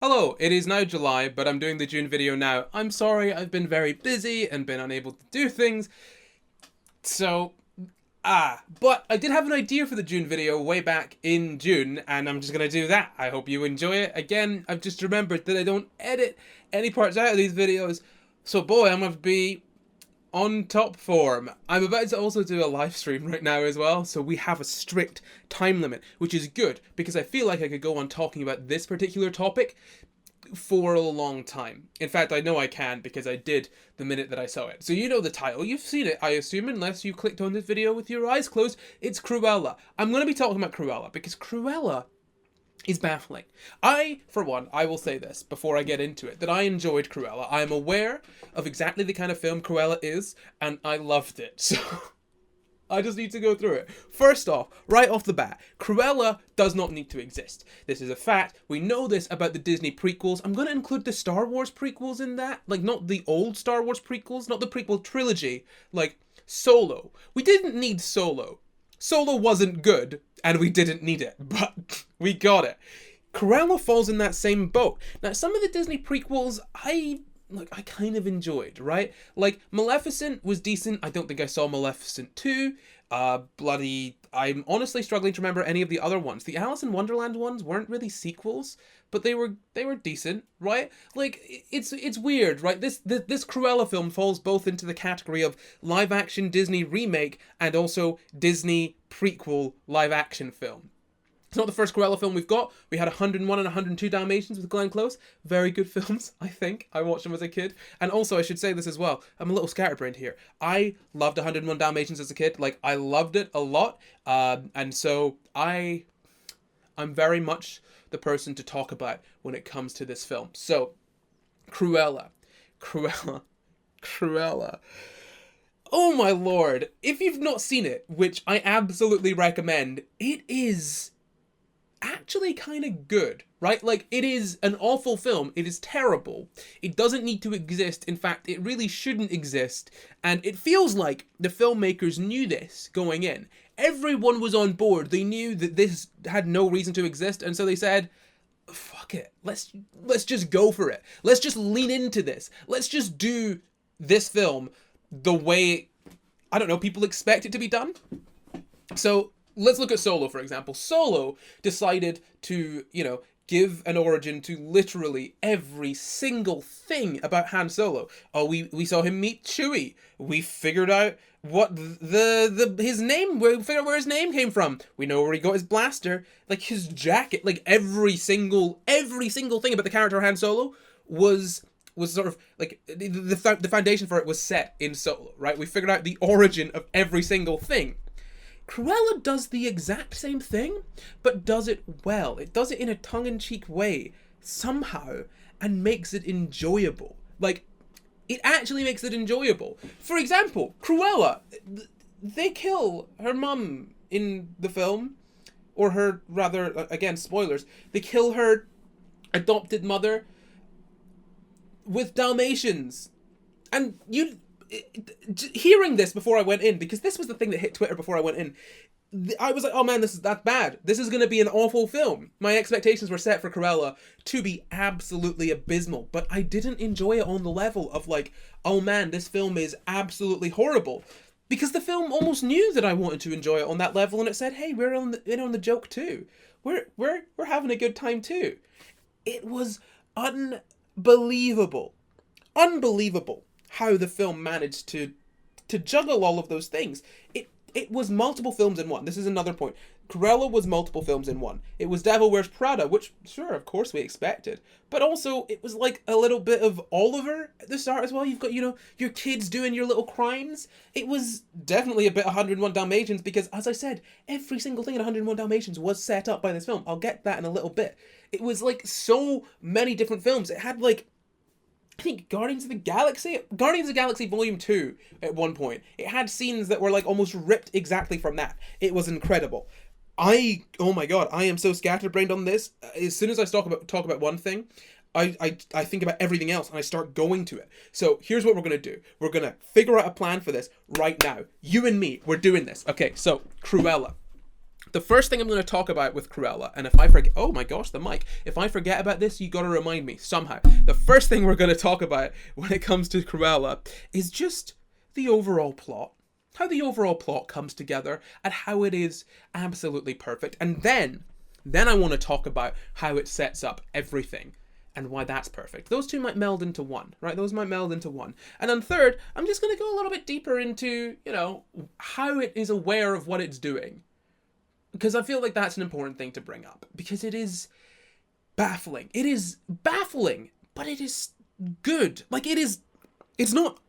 Hello, it is now July, but I'm doing the June video now. I'm sorry, I've been very busy and been unable to do things. So, but I did have an idea for the June video way back in June, and I'm just gonna do that. I hope you enjoy it. Again, I've just remembered that I don't edit any parts out of these videos, so boy, I'm gonna be on top form. I'm about to also do a live stream right now as well, so we have a strict time limit, which is good because I feel like I could go on talking about this particular topic for a long time. In fact, I know I can because I did the minute that I saw it. So you know the title, you've seen it, I assume, unless you clicked on this video with your eyes closed. It's Cruella. I'm going to be talking about Cruella because Cruella is baffling. For one, I will say this before I get into it, that I enjoyed Cruella. I am aware of exactly the kind of film Cruella is, and I loved it. So I just need to go through it. First off, right off the bat, Cruella does not need to exist. This is a fact. We know this about the Disney prequels. I'm going to include the Star Wars prequels in that. Like, not the old Star Wars prequels, not the prequel trilogy. Like, Solo. We didn't need Solo. Solo wasn't good, and we didn't need it, but we got it. Cruella falls in that same boat. Now, some of the Disney prequels, I kind of enjoyed, right? Like, Maleficent was decent. I don't think I saw Maleficent 2. I'm honestly struggling to remember any of the other ones. The Alice in Wonderland ones weren't really sequels, but they were decent, right? Like, it's weird, right? This Cruella film falls both into the category of live action Disney remake and also Disney prequel live action film. It's not the first Cruella film we've got. We had 101 and 102 Dalmatians with Glenn Close. Very good films, I think. I watched them as a kid. And also, I should say this as well. I'm a little scatterbrained here. I loved 101 Dalmatians as a kid. Like, I loved it a lot. And so, I'm very much the person to talk about when it comes to this film. So, Cruella. Oh my lord. If you've not seen it, which I absolutely recommend, it is actually kind of good, right? Like, it is an awful film. It is terrible. It doesn't need to exist. In fact, it really shouldn't exist. And it feels like the filmmakers knew this going in. Everyone was on board. They knew that this had no reason to exist, and so they said, fuck it. Let's just go for it. Let's just lean into this. Let's just do this film the way, I don't know, people expect it to be done. So, let's look at Solo, for example. Solo decided to, give an origin to literally every single thing about Han Solo. Oh, we saw him meet Chewie. We figured out what his name, we figured out where his name came from. We know where he got his blaster. Like, his jacket, like, every single thing about the character Han Solo was sort of like the foundation for it was set in Solo, right? We figured out the origin of every single thing. Cruella does the exact same thing, but does it well. It does it in a tongue-in-cheek way, somehow, and makes it enjoyable. Like, it actually makes it enjoyable. For example, Cruella, they kill her mum in the film, or her, rather, again, spoilers, they kill her adopted mother with Dalmatians. And hearing this before I went in, because this was the thing that hit Twitter before I went in, I was like, oh man, that's bad. This is going to be an awful film. My expectations were set for Cruella to be absolutely abysmal, but I didn't enjoy it on the level of like, oh man, this film is absolutely horrible. Because the film almost knew that I wanted to enjoy it on that level, and it said, hey, we're in on the joke too. We're having a good time too. It was unbelievable how the film managed to juggle all of those things. It was multiple films in one. This is another point. Cruella was multiple films in one. It was Devil Wears Prada, which, sure, of course we expected. But also, it was like a little bit of Oliver at the start as well. You've got, your kids doing your little crimes. It was definitely a bit 101 Dalmatians because, as I said, every single thing in 101 Dalmatians was set up by this film. I'll get that in a little bit. It was like so many different films. It had like, I think Guardians of the Galaxy Volume 2 at one point. It had scenes that were like almost ripped exactly from that. It was incredible. Oh my god, I am so scatterbrained on this. As soon as I talk about one thing, I think about everything else and I start going to it. So here's what we're going to do. We're going to figure out a plan for this right now. You and me, we're doing this. Okay, so Cruella. The first thing I'm going to talk about with Cruella, and if I forget, oh my gosh, the mic. If I forget about this, you got to remind me somehow. The first thing we're going to talk about when it comes to Cruella is just the overall plot. How the overall plot comes together and how it is absolutely perfect. And then I want to talk about how it sets up everything and why that's perfect. Those two might meld into one, right? Those might meld into one. And then third, I'm just going to go a little bit deeper into, how it is aware of what it's doing. Because I feel like that's an important thing to bring up. Because it is baffling. It is baffling, but it is good. Like, it's not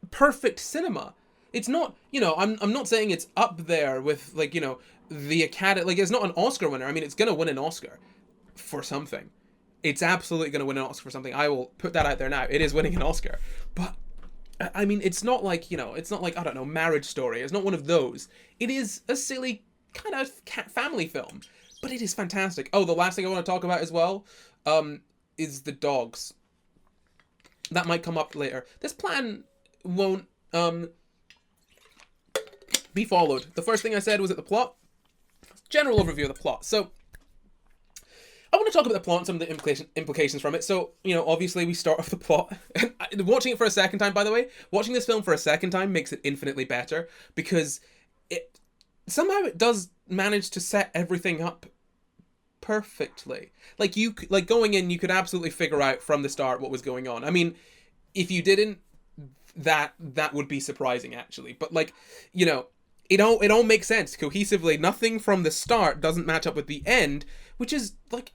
perfect cinema. It's not, I'm not saying it's up there with, the Academy. Like, it's not an Oscar winner. I mean, it's going to win an Oscar for something. It's absolutely going to win an Oscar for something. I will put that out there now. It is winning an Oscar. But, I mean, it's not like, it's not like, I don't know, Marriage Story. It's not one of those. It is a silly kind of family film, but it is fantastic. Oh, the last thing I want to talk about as well is the dogs. That might come up later. This plan won't be followed. The first thing I said was at the plot. General overview of the plot. So I want to talk about the plot and some of the implications from it. So, obviously we start off the plot. Watching it for a second time, by the way, watching this film for a second time makes it infinitely better because somehow it does manage to set everything up perfectly. Like going in, you could absolutely figure out from the start what was going on. I mean, if you didn't, that would be surprising actually. But it all makes sense cohesively. Nothing from the start doesn't match up with the end, which is like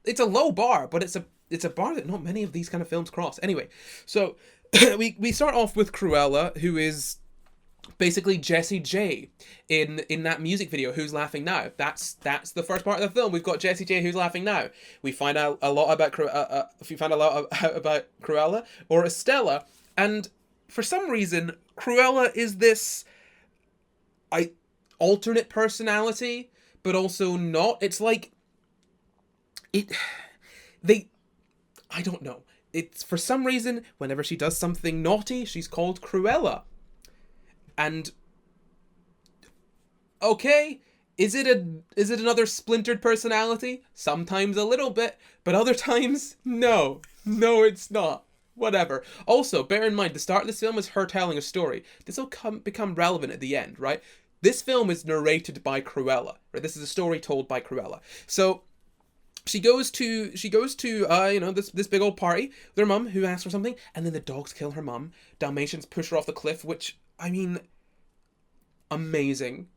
it's a low bar, but it's a bar that not many of these kind of films cross. Anyway, so we start off with Cruella, who is basically Jessie J in that music video, Who's Laughing Now. That's the first part of the film. We've got Jessie J, Who's Laughing Now. We find out a lot about Cruella or Estella, and for some reason Cruella is this alternate personality, but also not. It's like I don't know. It's for some reason whenever she does something naughty, she's called Cruella. And okay, is it another splintered personality? Sometimes a little bit, but other times no, it's not. Whatever. Also, bear in mind the start of this film is her telling a story. This will become relevant at the end, right? This film is narrated by Cruella, right? This is a story told by Cruella. So she goes to this big old party with her mum, who asks for something, and then the dogs kill her mum. Dalmatians push her off the cliff, which, I mean, amazing.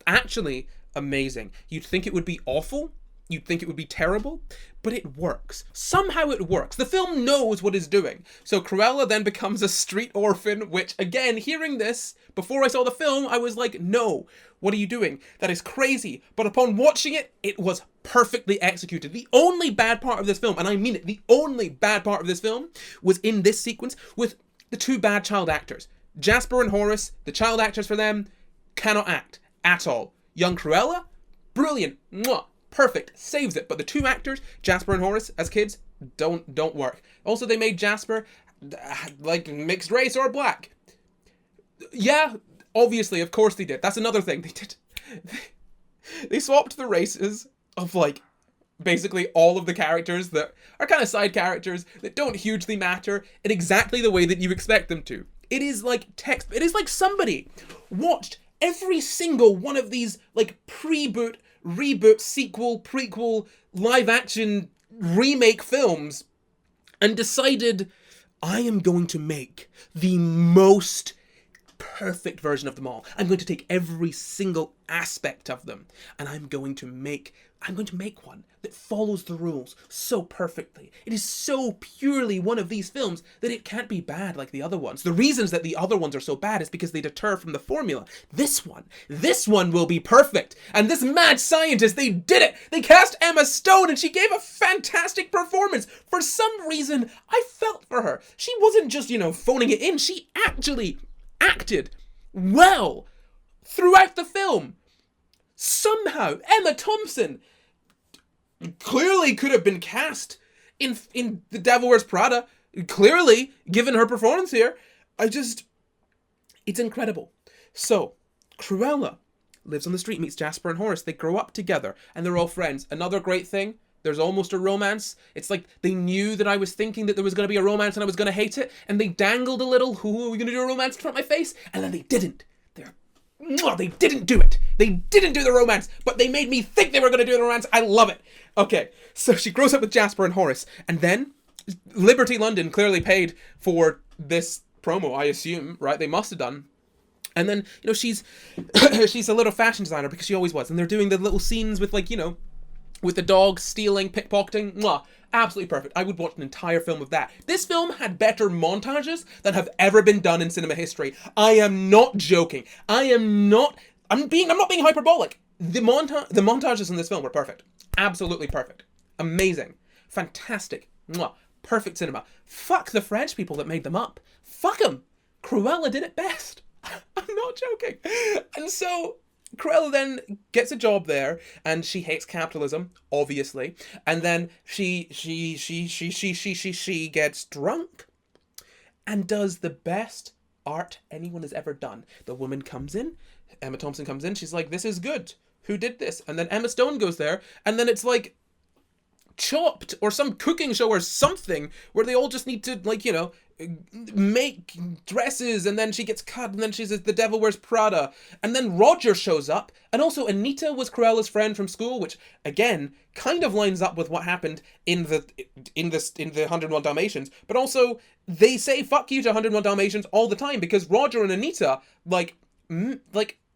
Actually, amazing. You'd think it would be awful. You'd think it would be terrible, but it works. Somehow it works. The film knows what it's doing. So Cruella then becomes a street orphan, which, again, hearing this, before I saw the film, I was like, no, what are you doing? That is crazy. But upon watching it, it was perfectly executed. The only bad part of this film, and I mean it, the only bad part of this film was in this sequence with the two bad child actors. Jasper and Horace, the child actors for them, cannot act at all. Young Cruella, brilliant. Mwah. Perfect, saves it. But the two actors, Jasper and Horace, as kids, don't work. Also, they made Jasper like mixed race or black. Yeah, obviously, of course they did. That's another thing they did. They swapped the races of basically all of the characters that are kind of side characters that don't hugely matter in exactly the way that you expect them to. It is like text. It is like somebody watched every single one of these pre-boot, reboot, sequel, prequel, live action, remake films and decided, I am going to make the most perfect version of them all. I'm going to take every single aspect of them and I'm going to make one that follows the rules so perfectly. It is so purely one of these films that it can't be bad like the other ones. The reasons that the other ones are so bad is because they deter from the formula. This one will be perfect. And this mad scientist, they did it! They cast Emma Stone and she gave a fantastic performance. For some reason, I felt for her. She wasn't just, phoning it in. She actually acted well throughout the film. Somehow, Emma Thompson clearly could have been cast in The Devil Wears Prada. Clearly, given her performance here, it's incredible. So, Cruella, lives on the street, meets Jasper and Horace. They grow up together, and they're all friends. Another great thing, there's almost a romance. It's like they knew that I was thinking that there was going to be a romance and I was going to hate it, and they dangled a little, who are we going to do a romance in front of my face? And then they didn't. They didn't do it. They didn't do the romance, but they made me think they were going to do the romance. I love it. Okay, so she grows up with Jasper and Horace, and then Liberty London clearly paid for this promo, I assume, right? They must have done. And then, you know, she's a little fashion designer, because she always was, and they're doing the little scenes with, like, you know, with the dog stealing, pickpocketing. Mwah. Absolutely perfect. I would watch an entire film of that. This film had better montages than have ever been done in cinema history. I am not joking. I'm not being hyperbolic. The montages in this film were perfect. Absolutely perfect. Amazing. Fantastic. Mwah. Perfect cinema. Fuck the French people that made them up. Fuck them. Cruella did it best. I'm not joking. And so Cruella then gets a job there, and she hates capitalism, obviously. And then she gets drunk and does the best art anyone has ever done. The woman comes in, Emma Thompson comes in, she's like, this is good. Who did this? And then Emma Stone goes there, and then it's like Chopped or some cooking show or something where they all just need to, like, you know, make dresses, and then she gets cut, and then she's The Devil Wears Prada, and then Roger shows up, and also Anita was Cruella's friend from school, which again kind of lines up with what happened in the 101 Dalmatians, but also they say fuck you to 101 Dalmatians all the time, because Roger and Anita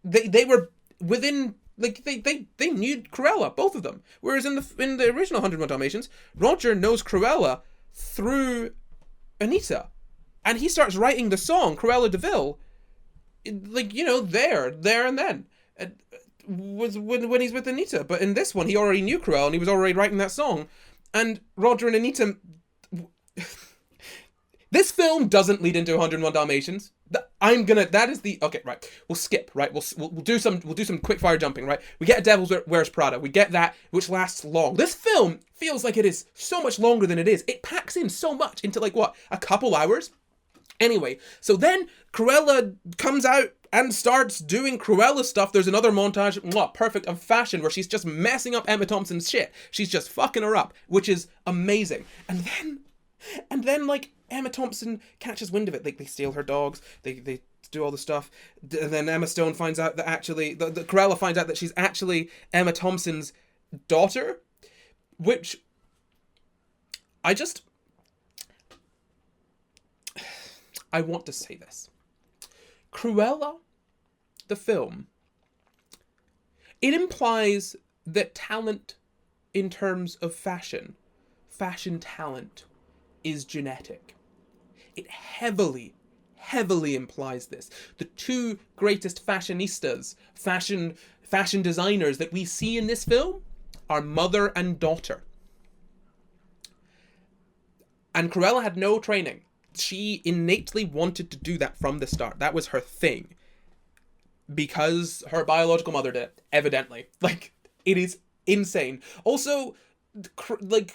they were within. Like, they knew Cruella, both of them. Whereas in the original 101 Dalmatians, Roger knows Cruella through Anita. And he starts writing the song, Cruella de Vil, like, you know, there and then. Was when he's with Anita. But in this one, he already knew Cruella, and he was already writing that song. And Roger and Anita... This film doesn't lead into 101 Dalmatians. Okay, right. We'll skip, right? We'll do some quick fire jumping, right? We get A Devil Wears Prada. We get that, which lasts long. This film feels like it is so much longer than it is. It packs in so much into, like, what, a couple hours? Anyway, so then Cruella comes out and starts doing Cruella stuff. There's another montage, perfect, of fashion, where she's just messing up Emma Thompson's shit. She's just fucking her up, which is amazing. And then, like, Emma Thompson catches wind of it. Like, they steal her dogs, they do all the stuff, and then Emma Stone finds out that actually, the Cruella finds out that she's actually Emma Thompson's daughter, which I want to say this. Cruella, the film, it implies that talent in terms of fashion talent, is genetic. It heavily implies this. The two greatest fashionistas, fashion designers that we see in this film are mother and daughter. And Cruella had no training. She innately wanted to do that from the start. That was her thing. Because her biological mother did it, evidently. Like, it is insane. Also,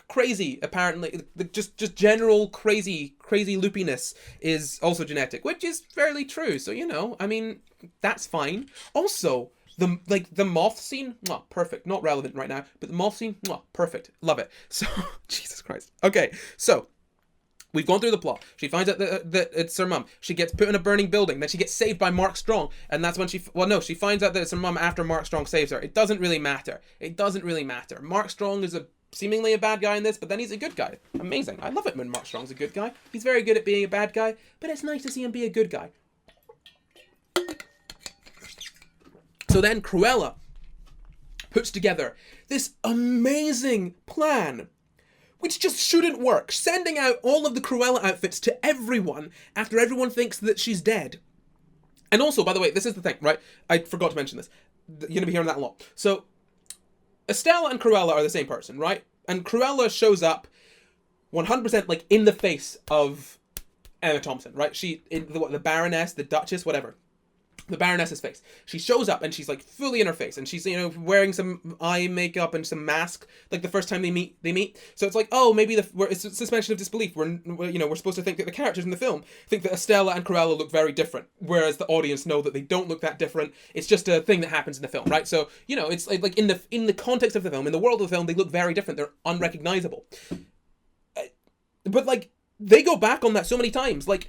crazy, apparently, just general crazy loopiness is also genetic, which is fairly true. So, you know, I mean, that's fine. Also, the moth scene, perfect. Not relevant right now, but the moth scene, perfect. Love it. So, Jesus Christ. Okay, so we've gone through the plot. She finds out that it's her mum. She gets put in a burning building. Then she gets saved by Mark Strong. And that's when she finds out that it's her mum after Mark Strong saves her. It doesn't really matter. Mark Strong is seemingly a bad guy in this, but then he's a good guy. Amazing. I love it when Mark Strong's a good guy. He's very good at being a bad guy, but it's nice to see him be a good guy. So then Cruella puts together this amazing plan, which just shouldn't work, sending out all of the Cruella outfits to everyone after everyone thinks that she's dead. And also, by the way, this is the thing, right? I forgot to mention this. You're going to be hearing that a lot. So, Estella and Cruella are the same person, right? And Cruella shows up 100% like in the face of Emma Thompson, right? The Baroness, the Duchess, whatever. the Baroness's face. She shows up and she's like fully in her face, and she's, you know, wearing some eye makeup and some mask. Like the first time they meet. So it's like, oh, maybe it's a suspension of disbelief. We're supposed to think that the characters in the film think that Estella and Cruella look very different, whereas the audience know that they don't look that different. It's just a thing that happens in the film, right? So, you know, it's like in the context of the film, in the world of the film, they look very different. They're unrecognizable. But like they go back on that so many times, like.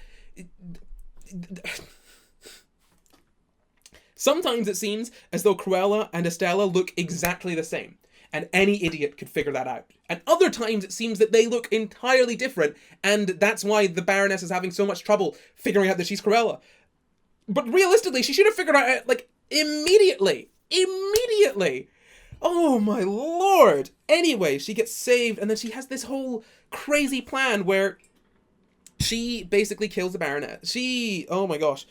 Sometimes it seems as though Cruella and Estella look exactly the same, and any idiot could figure that out. And other times it seems that they look entirely different, and that's why the Baroness is having so much trouble figuring out that she's Cruella. But realistically, she should have figured out, like, immediately. Immediately! Oh my lord! Anyway, she gets saved, and then she has this whole crazy plan where she basically kills the Baroness. Oh my gosh.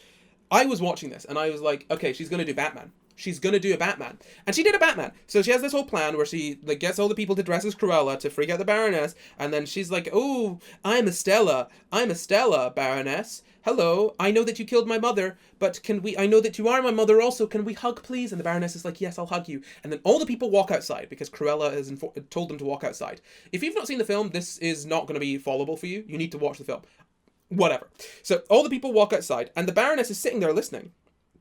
I was watching this and I was like, okay, she's gonna do Batman. She's gonna do a Batman. And she did a Batman. So she has this whole plan where she like gets all the people to dress as Cruella to freak out the Baroness, and then she's like, oh, I'm Estella, Baroness. Hello, I know that you killed my mother, but I know that you are my mother also, can we hug please? And the Baroness is like, yes, I'll hug you. And then all the people walk outside because Cruella has told them to walk outside. If you've not seen the film, this is not going to be followable for you. You need to watch the film. Whatever. So all the people walk outside, and the Baroness is sitting there listening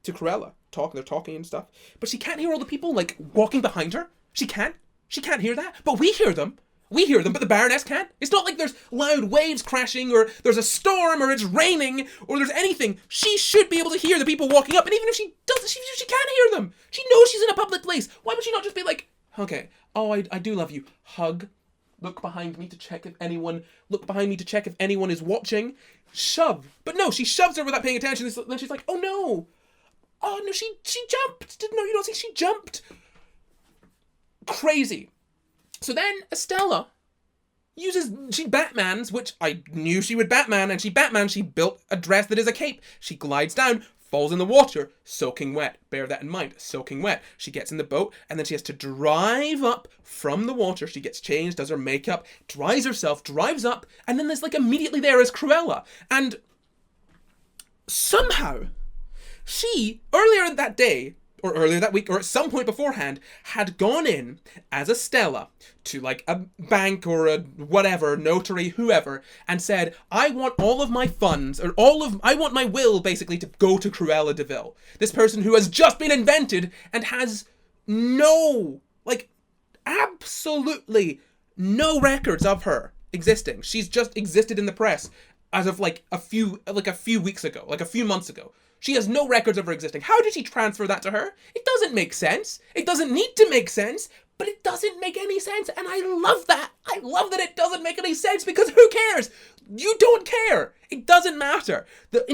to Cruella. They're talking and stuff. But she can't hear all the people, like, walking behind her. She can't hear that. But we hear them. But the Baroness can't. It's not like there's loud waves crashing, or there's a storm, or it's raining, or there's anything. She should be able to hear the people walking up, and even if she doesn't, she can't hear them. She knows she's in a public place. Why would she not just be like, okay, oh, I do love you. Hug. Look behind me to check if anyone is watching. Shove. But no, she shoves her without paying attention. Then she's like, oh no. Oh no, she jumped. No, you don't see, she jumped. Crazy. So then Estella she Batmans, which I knew she would Batman, and she built a dress that is a cape. She glides down, falls in the water, soaking wet. Bear that in mind, soaking wet. She gets in the boat, and then she has to drive up from the water. She gets changed, does her makeup, dries herself, drives up, and then there's like immediately there is Cruella. And somehow, she, earlier that day, or earlier that week, or at some point beforehand, had gone in as Estella to like a bank or a whatever, notary, whoever, and said, I want all of my funds, or I want my will basically to go to Cruella de Vil. This person who has just been invented and has no, like, absolutely no records of her existing. She's just existed in the press as of like a few weeks ago, like a few months ago. She has no records of her existing. How did she transfer that to her? It doesn't make sense. It doesn't need to make sense, but it doesn't make any sense. And I love that. I love that it doesn't make any sense, because who cares? You don't care. It doesn't matter. The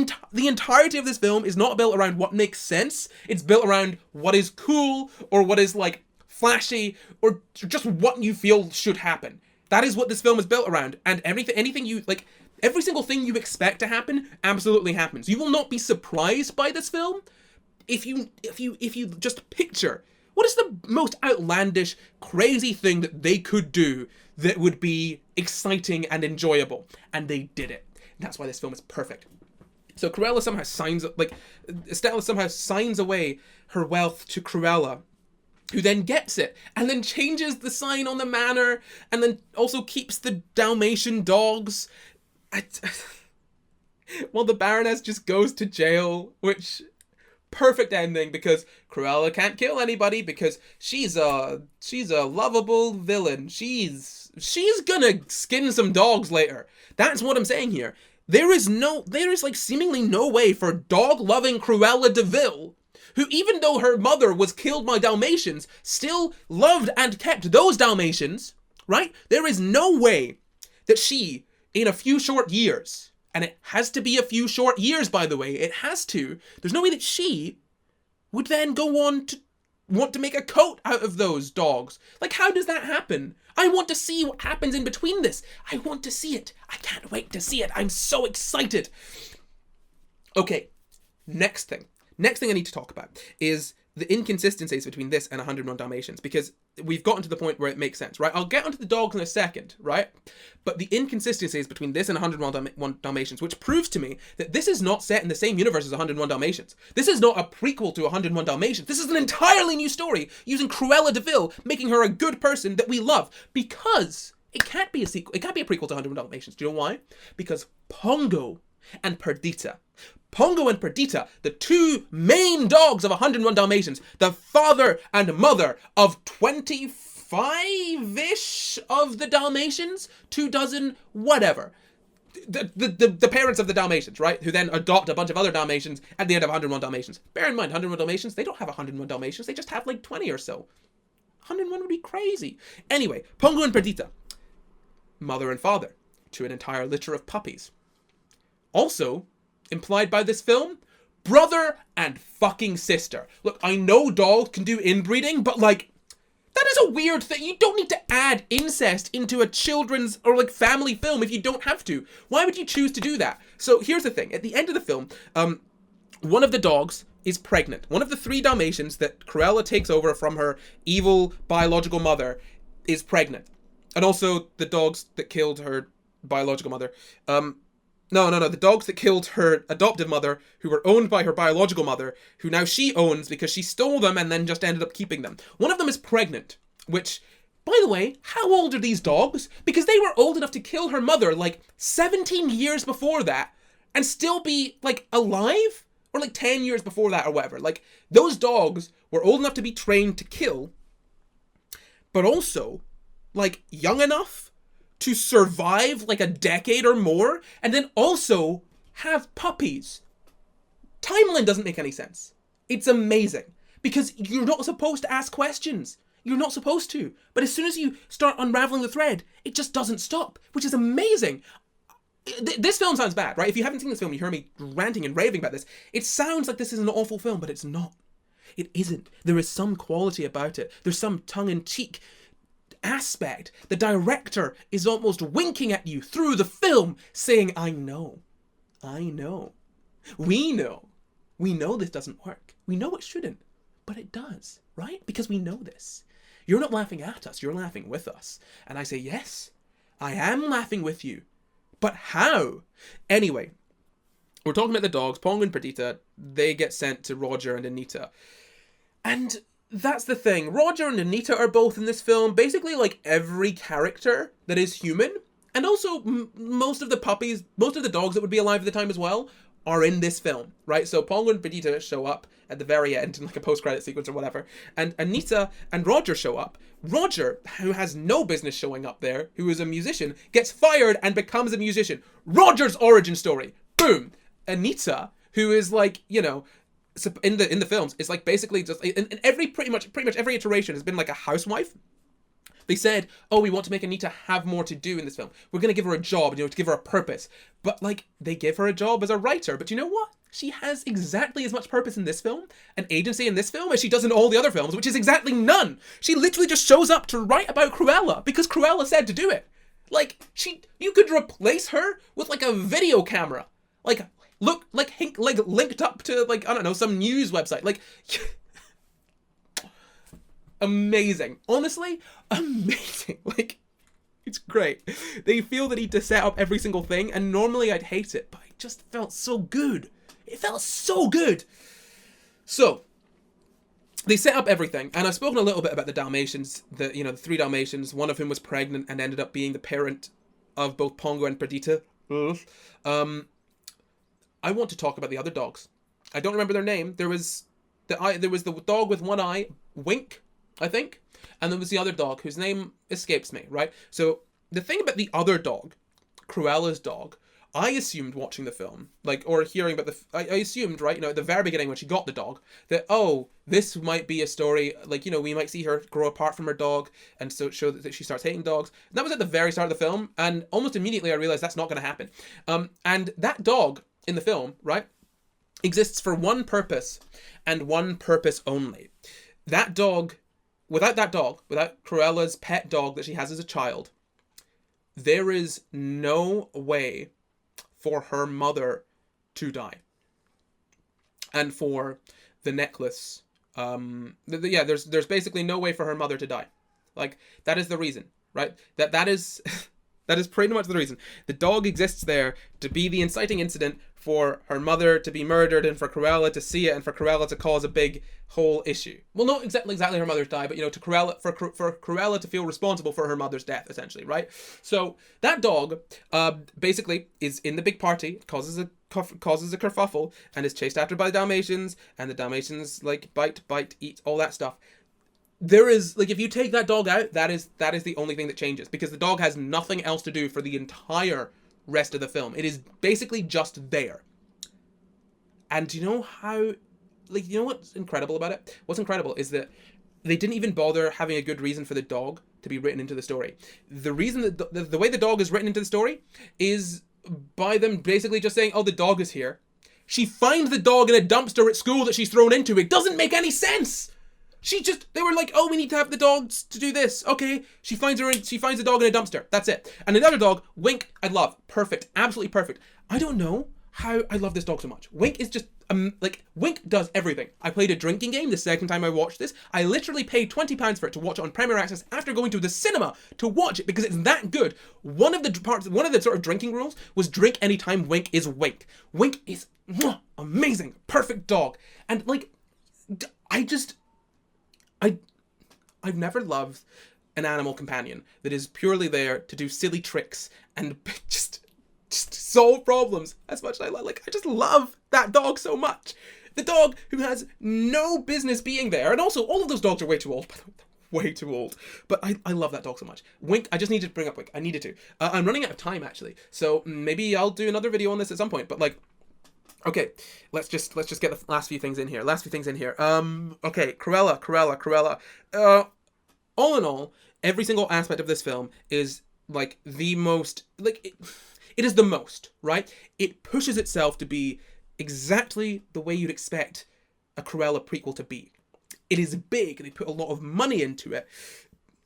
entirety of this film is not built around what makes sense. It's built around what is cool, or what is like flashy, or just what you feel should happen. That is what this film is built around. And anything you like, every single thing you expect to happen absolutely happens. You will not be surprised by this film if you just picture what is the most outlandish, crazy thing that they could do that would be exciting and enjoyable, and they did it. And that's why this film is perfect. So Estella somehow signs away her wealth to Cruella, who then gets it, and then changes the sign on the manor, and then also keeps the Dalmatian dogs. Well, the Baroness just goes to jail, which, perfect ending, because Cruella can't kill anybody because she's a lovable villain. She's gonna skin some dogs later. That's what I'm saying here. There is like seemingly no way for dog-loving Cruella de Vil, who, even though her mother was killed by Dalmatians, still loved and kept those Dalmatians, right? There is no way that she, in a few short years, and it has to be a few short years, by the way, there's no way that she would then go on to want to make a coat out of those dogs. Like, how does that happen? I want to see what happens in between this. I want to see it. I can't wait to see it. I'm so excited. Okay, next thing I need to talk about is the inconsistencies between this and 101 Dalmatians, because we've gotten to the point where it makes sense, right? I'll get onto the dogs in a second, right? But the inconsistencies between this and 101 Dalmatians, which proves to me that this is not set in the same universe as 101 Dalmatians. This is not a prequel to 101 Dalmatians. This is an entirely new story using Cruella de Vil, making her a good person that we love, because it can't be a sequel. It can't be a prequel to 101 Dalmatians. Do you know why? Because Pongo and Perdita, the two main dogs of 101 Dalmatians, the father and mother of 25-ish of the Dalmatians, 24, whatever. The parents of the Dalmatians, right? Who then adopt a bunch of other Dalmatians at the end of 101 Dalmatians. Bear in mind, 101 Dalmatians, they don't have 101 Dalmatians, they just have like 20 or so. 101 would be crazy. Anyway, Pongo and Perdita, mother and father to an entire litter of puppies. Also, implied by this film, brother and fucking sister. Look, I know dogs can do inbreeding, but like, that is a weird thing. You don't need to add incest into a children's or like family film if you don't have to. Why would you choose to do that? So here's the thing. At the end of the film, one of the dogs is pregnant. One of the 3 Dalmatians that Cruella takes over from her evil biological mother is pregnant. And also the dogs that killed her biological mother. No. The dogs that killed her adoptive mother, who were owned by her biological mother, who now she owns because she stole them and then just ended up keeping them. One of them is pregnant, which, by the way, how old are these dogs? Because they were old enough to kill her mother like 17 years before that and still be like alive? Or like 10 years before that or whatever. Like, those dogs were old enough to be trained to kill, but also like young enough to survive like a decade or more, and then also have puppies. Timeline doesn't make any sense. It's amazing, because you're not supposed to ask questions. You're not supposed to. But as soon as you start unraveling the thread, it just doesn't stop, which is amazing. This film sounds bad, right? If you haven't seen this film, you hear me ranting and raving about this. It sounds like this is an awful film, but it's not. It isn't. There is some quality about it. There's some tongue-in-cheek aspect. The director is almost winking at you through the film, saying, I know, we know this doesn't work. We know it shouldn't, but it does, right? Because we know this. You're not laughing at us, you're laughing with us. And I say, yes, I am laughing with you, but how? Anyway, we're talking about the dogs. Pongo and Perdita, they get sent to Roger and Anita, and that's the thing. Roger and Anita are both in this film. Basically, like, every character that is human, and also most of the puppies, most of the dogs that would be alive at the time as well, are in this film, right? So Pongo and Perdita show up at the very end in like a post-credit sequence or whatever, and Anita and Roger show up. Roger, who has no business showing up there, who is a musician, gets fired and becomes a musician. Roger's origin story. Boom. Anita, who is like, you know, in the films, it's like basically just in every pretty much every iteration has been like a housewife. They said, oh, we want to make Anita have more to do in this film. We're going to give her a job, you know, to give her a purpose. But like, they give her a job as a writer. But you know what? She has exactly as much purpose in this film, an agency in this film, as she does in all the other films, which is exactly none. She literally just shows up to write about Cruella because Cruella said to do it. Like, you could replace her with like a video camera. Like, look, like linked up to, like, I don't know, some news website. Like, amazing. Honestly, amazing. Like, it's great. They feel the need to set up every single thing, and normally I'd hate it, but it just felt so good. It felt so good. So, they set up everything, and I've spoken a little bit about the Dalmatians, the 3 Dalmatians, one of whom was pregnant and ended up being the parent of both Pongo and Perdita. I want to talk about the other dogs. I don't remember their name. There was the dog with one eye, Wink, I think, and there was the other dog whose name escapes me, right? So the thing about the other dog, Cruella's dog, I assumed watching the film, like, or hearing about I assumed, right, at the very beginning when she got the dog, that, oh, this might be a story, like, we might see her grow apart from her dog, and so show that she starts hating dogs. And that was at the very start of the film, and almost immediately I realized that's not going to happen. And that dog in the film, right, exists for one purpose, and one purpose only. That dog, without Cruella's pet dog that she has as a child, there is no way for her mother to die. And for the necklace Yeah, there's basically no way for her mother to die. Like, that is the reason, right? That is that is pretty much the reason. The dog exists there to be the inciting incident for her mother to be murdered and for Cruella to see it and for Cruella to cause a big whole issue. Well, not exactly her mother's die, but, you know, to Cruella, for Cruella to feel responsible for her mother's death, essentially, right? So that dog basically is in the big party, causes a kerfuffle, and is chased after by the Dalmatians, and the Dalmatians, like, bite, eat, all that stuff. There is, like, if you take that dog out, that is the only thing that changes, because the dog has nothing else to do for the entire rest of the film. It is basically just there. And you know how, like, you know what's incredible about it? What's incredible is that they didn't even bother having a good reason for the dog to be written into the story. The reason that the way the dog is written into the story is by them basically just saying, oh, the dog is here. She finds the dog in a dumpster at school that she's thrown into. It doesn't make any sense. They were like, oh, we need to have the dogs to do this. Okay. She finds the dog in a dumpster. That's it. And another dog, Wink, I love. Perfect. Absolutely perfect. I don't know how I love this dog so much. Wink is just, Wink does everything. I played a drinking game the second time I watched this. I literally paid £20 for it to watch it on Premier Access after going to the cinema to watch it because it's that good. One of the sort of drinking rules was drink anytime Wink is Wink. Wink is amazing. Perfect dog. And, like, I've never loved an animal companion that is purely there to do silly tricks and just solve problems as much as I love. Like, I just love that dog so much. The dog who has no business being there, and also all of those dogs are way too old. Way too old. But I love that dog so much. Wink, I just needed to bring up Wink. I needed to. I'm running out of time, actually. So maybe I'll do another video on this at some point. But, like, okay, let's just get the last few things in here. Okay, Cruella. All in all, every single aspect of this film is, like, the most, like, it is the most, right? It pushes itself to be exactly the way you'd expect a Cruella prequel to be. It is big. They put a lot of money into it.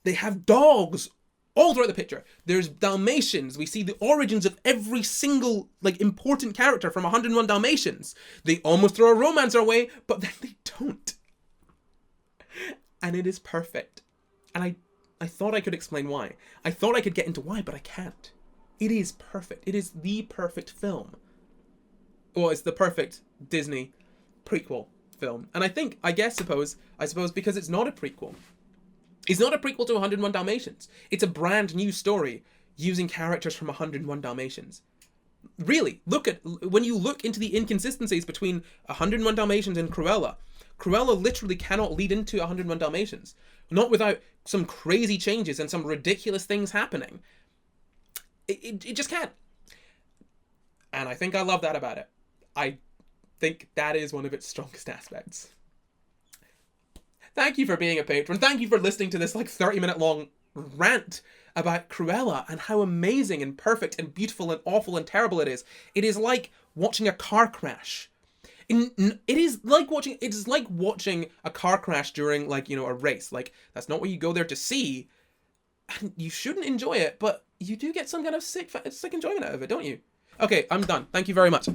They have dogs all throughout the picture. There's Dalmatians. We see the origins of every single, like, important character from 101 Dalmatians. They almost throw a romance our way, but then they don't. And it is perfect. And I thought I could explain why. I thought I could get into why, but I can't. It is perfect. It is the perfect film. Well, it's the perfect Disney prequel film. And I suppose because it's not a prequel. It's not a prequel to 101 Dalmatians. It's a brand new story using characters from 101 Dalmatians. Really, when you look into the inconsistencies between 101 Dalmatians and Cruella literally cannot lead into 101 Dalmatians. Not without some crazy changes and some ridiculous things happening. It just can't. And I think I love that about it. I think that is one of its strongest aspects. Thank you for being a patron. Thank you for listening to this, like, 30-minute long rant about Cruella and how amazing and perfect and beautiful and awful and terrible it is. It is like watching a car crash. It is like watching a car crash during, like, you know, a race. Like, that's not what you go there to see. And you shouldn't enjoy it, but you do get some kind of sick enjoyment out of it, don't you? Okay, I'm done. Thank you very much.